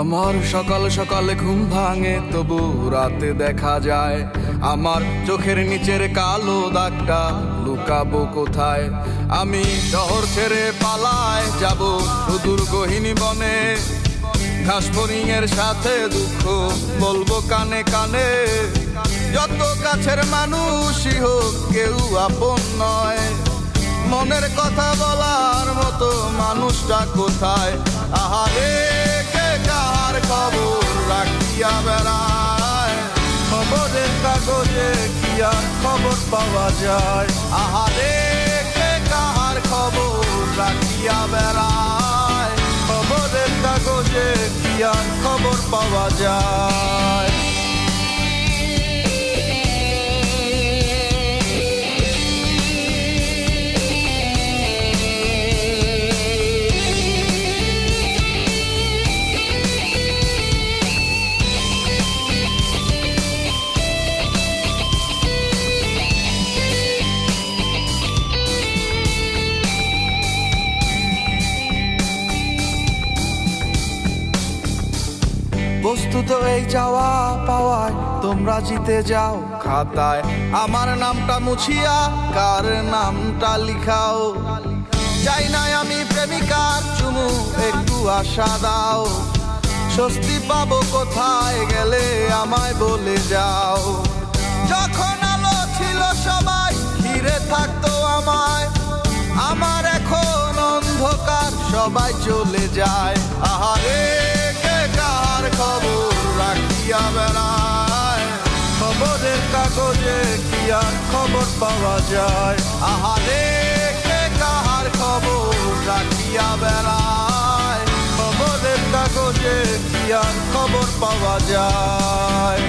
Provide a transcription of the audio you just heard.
আমার সকাল সকালে ঘুম ভাঙে, তবু রাতে দেখা যায় আমার চোখের নিচের কালো দাগটা লুকাবো কোথায়। আমি শহর ছেড়ে পালায় যাব সুদূর গহীন বনে, ঘাস ফড়িংয়ের সাথে দুঃখ বলবো কানে কানে। যত কাছের মানুষই হোক কেউ আপন নয়, মনের কথা বলার মতো মানুষটা কোথায়? আহারে কে কার খবর রাখিয়া বেড়ায়, খবরের কাগজে কি আর খবর পাওয়া যায়। আহারে কে কার খবর রাখিয়া বেড়ায়, খবরের কাগজে কি আর খবর পাওয়া যায়। বস্তুত এই চাওয়া পাওয়ায় তোমরা জিতে যাও খাতায়, আমার নামটা মুছিয়া কার নামটা লিখাও। চাই নাই আমি প্রেমিকার চুমু, একটু আশা দাও। স্বস্তি পাবো কোথায় গেলে আমায় বলে যাও। যখন আলো ছিল সবাই ঘিরে থাকতো আমায়, আমার এখন অন্ধকার সবাই চলে যায়। আহারে কে কার খবর রাখিয়া বেড়ায়, খবরের কাগজে কি আর খবর পাওয়া যায়। আহারে কে কার খবর রাখিয়া বেড়ায়, খবরের কাগজে কি আর খবর পাওয়া যায়।